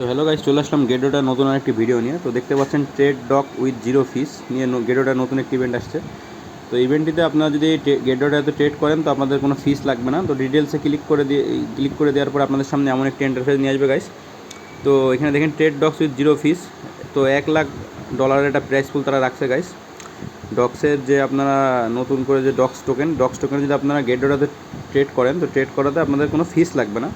তো hello guys, চলে আসলাম গেডোটার নতুন আরেকটি ভিডিও নিয়ে। তো দেখতে পাচ্ছেন ট্রেড ডগ উইথ জিরো ফিস নিয়ে গেডোটার নতুন একটি ইভেন্ট আসছে। তো ইভেন্টটিতে আপনারা যদি গেডোটাতে ট্রেড করেন তো আপনাদের কোনো ফিস লাগবে না। তো ডিটেলসে ক্লিক করে দেওয়ার পর আপনাদের সামনে এমন একটি ইন্টারফেস নিয়ে আসবে গাইস। তো এখানে দেখেন ট্রেড ডগস উইথ জিরো ফিস। তো $1,00,000 একটা প্রাইস পুল তারা রাখছে গাইস। ডক্সের যে আপনারা নতুন করে যে ডক্স টোকেন যদি আপনারা গেডোটাতে ট্রেড করেন তো ট্রেড করাতে আপনাদের কোনো ফিস লাগবে না।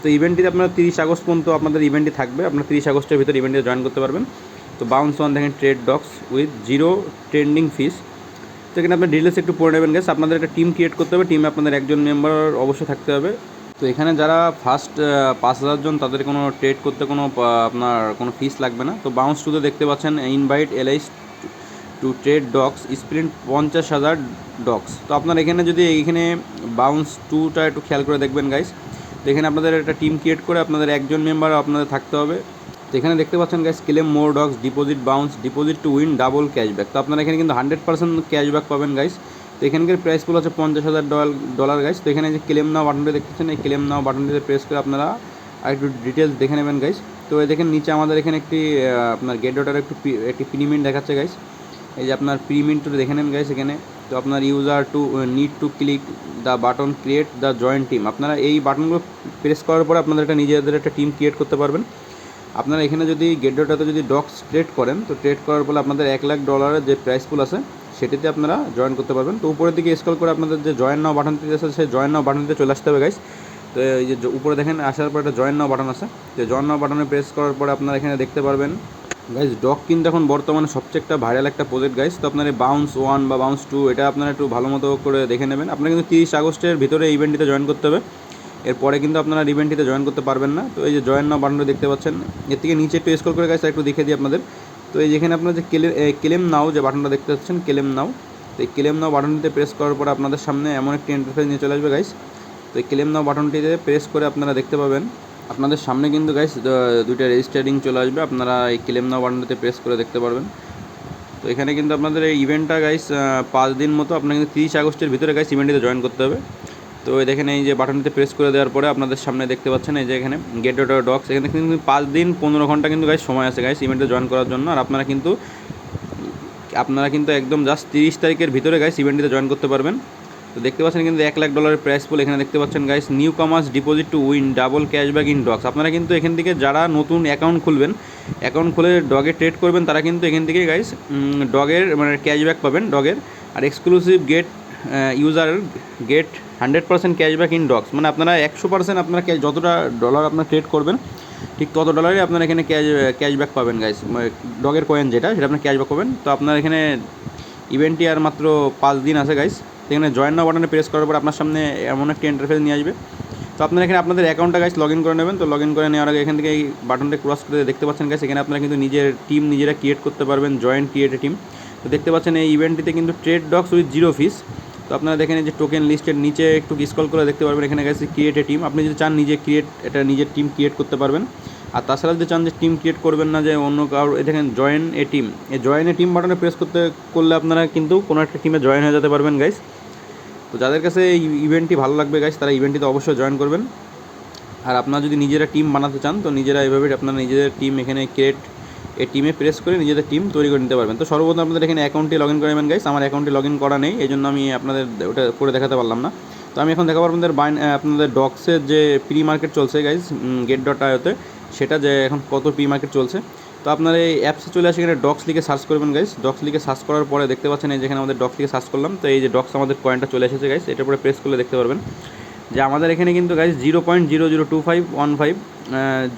তো ইভেন্টটিতে আপনারা 30 আগস্ট পর্যন্ত আপনাদের ইভেন্টটি থাকবে। আপনারা 30 আগস্টের ভিতরে ইভেন্টে জয়েন করতে পারবেন। তো বাউন্স ওয়ান দেখেন trade docs with zero trending fees. তো এখানে আপনার ডিটেলস একটু পড়ে নেবেন গাইস। আপনাদের একটা টিম ক্রিয়েট করতে হবে, টিমে আপনাদের একজন মেম্বার অবশ্যই থাকতে হবে। তো এখানে যারা ফার্স্ট 5,000 জন তাদের কোনো ট্রেড করতে কোনো আপনার কোনো ফিস লাগবে না। তো বাউন্স টুতে দেখতে পাচ্ছেন ইনভাইট এলআইস to trade dogs sprint 50,000 dogs. তো আপনার এখানে যদি এইখানে বাউন্স টুটা একটু খেয়াল করে দেখবেন গাইস। তো এখানে আপনাদের একটা টিম ক্রিয়েট করে আপনাদের একজন মেম্বার আপনাদের থাকতে হবে। তো এখানে দেখতে পাচ্ছেন guys claim more dogs deposit bounce deposit to win double cashback. তো আপনারা এখানে কিন্তু 100% ক্যাশব্যাক পাবেন গাইস। তো এখানকার প্রাইস পুল হচ্ছে $50,000 গাইস। তো এখানে যে ক্লেম নাও বাটনটি দেখতেছেন, এই ক্লেম নাও বাটনটিতে প্রেস করে আপনারা আর একটু ডিটেলস দেখে নেবেন গাইস। তো দেখেন নিচে আমাদের এখানে আপনার গেডোটার একটি প্রিমিন্ট দেখাচ্ছে গাইস। এই যে আপনার প্রিমিন্টটা দেখে নেন গাইস এখানে। তো আপনার user need to click the button create the joint team. আপনারা এই বাটনগুলো প্রেস করার পরে আপনাদের নিজেদের একটা টিম ক্রিয়েট করতে পারবেন। আপনারা এখানে যদি গেডোটাতে যদি ডগস ট্রেড করেন তো ট্রেড করার পরে আপনাদের $1,00,000 যে প্রাইস পুল আছে সেটিতে আপনারা জয়েন করতে পারবেন। তো উপরের দিকে স্ক্রল করে আপনাদের যে জয়েন নাও বাটনটি আছে সেই জয়েন নাও বাটনটিতে চলে আসতে হবে গাইস। তো এই যে উপরে দেখেন আসার পর একটা জয়েন নাও বাটন আছে। তো জয়েন নাও বাটনে প্রেস করার পরে আপনারা এখানে দেখতে পারবেন গাইস ডগ কিন্তু এখন বর্তমানে সবচেয়ে একটা ভাইরাল একটা প্রজেক্ট গাইস। তো আপনার এই বাউন্স ওয়ান বা বাউন্স টু এটা আপনারা একটু ভালো মতো করে দেখে নেবেন। আপনারা কিন্তু 30 আগস্টের ভিতরে ইভেন্টটিতে জয়েন করতে হবে, এরপরে কিন্তু আপনারা ইভেন্টটিতে জয়েন করতে পারবেন না। তো এই যে জয়েন নাও বাটনটা দেখতে পাচ্ছেন, এর থেকে নিচে একটু স্ক্রল করে গাইস একটু দেখে দিই আপনাদের। তো এই যেখানে আপনার যে ক্লেম নাও যে বাটনটা দেখতে পাচ্ছেন ক্লেম নাও, তো এই ক্লেম নাও বাটনটিতে প্রেস করার পর আপনাদের সামনে এমন একটি ইন্টারফেস নিয়ে চলে আসবে গাইস। তো এই ক্লেম নাও বাটনটিতে প্রেস করে আপনারা দেখতে পাবেন আপনাদের সামনে কিন্তু গাইস দুইটা রেজিস্টারিং চলে আসবে। আপনারা এই ক্লেম নাও বাটনটিতে প্রেস করে দেখতে পারবেন। তো এখানে কিন্তু আপনাদের এই ইভেন্টটা গাইস 5 দিন মতো আপনার কিন্তু 30 আগস্টের ভিতরে গাইস ইভেন্টটিতে জয়েন করতে হবে। তো দেখেন এই যে বাটনটিতে প্রেস করে দেওয়ার পরে আপনাদের সামনে দেখতে পাচ্ছেন এই যে এখানে গেট.ডক্স, এখানে কিন্তু 5 দিন 15 ঘন্টা কিন্তু গাইস সময় আছে গাইস ইভেন্টে জয়েন করার জন্য। আর আপনারা কিন্তু একদম জাস্ট 30 তারিখের ভিতরে গাইস ইভেন্টটিতে জয়েন করতে পারবেন। তো দেখতে পাচ্ছেন কিন্তু $1,00,000 প্রাইস পুল এখানে দেখতে পাচ্ছেন guys. New কামার্স deposit to win double cashback in dogs. আপনারা কিন্তু এখান থেকে যারা নতুন অ্যাকাউন্ট খুলবেন, অ্যাকাউন্ট খুলে ডগে ট্রেড করবেন তারা কিন্তু এখান থেকে গাইস ডগের মানে ক্যাশব্যাক পাবেন ডগের। আর exclusive user get 100% cashback in dogs. মানে আপনারা 100% আপনারা যতটা ডলার আপনারা ট্রেড করবেন ঠিক তত ডলারই আপনারা এখানে ক্যাশব্যাক পাবেন গাইস। ডগের কয়েন যেটা সেটা আপনার ক্যাশব্যাক পাবেন। তো আপনার এখানে ইভেন্টটি আর মাত্র 5 দিন আছে গাইস। এখানে জয়েন নাও বাটনে প্রেস করার পর আপনার সামনে এমন একটি ইন্টারফেস নিয়ে আসবে। তো আপনারা এখানে আপনাদের অ্যাকাউন্টটা গাইস লগ ইন করে নেবেন। তো লগ ইন করে নেওয়ার আগে এখান থেকে এই বাটনটা ক্রস করে দেখতে পাচ্ছেন গাইস এখানে আপনারা কিন্তু নিজের টিম নিজেরা ক্রিয়েট করতে পারবেন, জয়েন্ট ক্রিয়েট এ টিম। তো দেখতে পাচ্ছেন এই ইভেন্টটিতে কিন্তু ট্রেড ডগস উইথ জিরো ফিস। তো আপনারা দেখেন এই যে টোকেন লিস্টের নিচে একটু স্ক্রল করে দেখতে পারবেন এখানে গাইস ক্রিয়েট এ টিম। আপনি যদি চান নিজের টিম ক্রিয়েট করতে পারবেন। আর তাছাড়া যদি চান যে টিম ক্রিয়েট করবেন না যে অন্য কারো, দেখেন জয়েন এ টিম, এই জয়েন এ টিম বাটনে প্রেস করলে আপনারা কিন্তু কোনো একটা টিমে জয়েন হয়ে যেতে পারবেন গাইস। তো যাদের কাছে এই ইভেন্টটি ভালো লাগবে গাইস তারা ইভেন্টটিতে অবশ্যই জয়েন করবেন। আর আপনারা যদি নিজেরা টিম বানাতে চান তো নিজেরা এভাবে আপনারা নিজেদের টিম এখানে এই টিমে প্রেস করে নিজেদের টিম তৈরি করে নিতে পারবেন। তো সর্বপ্রথম আপনাদের এখানে অ্যাকাউন্টটি লগ ইন করে নেবেন গাইস। আমার অ্যাকাউন্টটি লগ ইন করা নেই, এই জন্য আমি আপনাদের ওটা করে দেখাতে পারলাম না। তো আমি এখন দেখাবো আপনাদের ডক্সের যে প্রি মার্কেট চলছে গাইস গেট.আইওতে, সেটা যে এখন কত প্রি মার্কেট চলছে। তো আপনার এই অ্যাপসে চলে আসে এখানে ডক্স লিখে সার্চ করবেন গাইস। ডক্স লিখে সার্চ করার পরে দেখতে পাচ্ছেন এই যেখানে আমাদের ডক্স লিখে সার্চ করলাম। তো এই যে ডক্স আমাদের কয়েনটা চলে এসেছে গাইস, এটার উপরে প্রেস করলে দেখতে পারবেন যে আমাদের এখানে কিন্তু গাইস 0.002515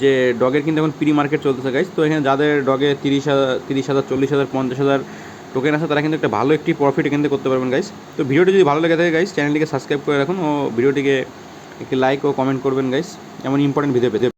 যে ডগের কিন্তু এখন প্রি মার্কেট চলতেছে গাইস। তো এখানে যাদের ডগে 30,000 40,000 50,000 টোকেন আছে তারা কিন্তু একটা ভালো একটি প্রফিট এখান থেকে করতে পারবেন গাইস। তো ভিডিওটি যদি ভালো লেগে থাকে গাইস চ্যানেলটিকে সাবস্ক্রাইব করে রাখুন ও ভিডিওটিকে একটি লাইক ও কমেন্ট করবেন গাইস এমন ইম্পর্টেন্ট ভিডিও পেতে।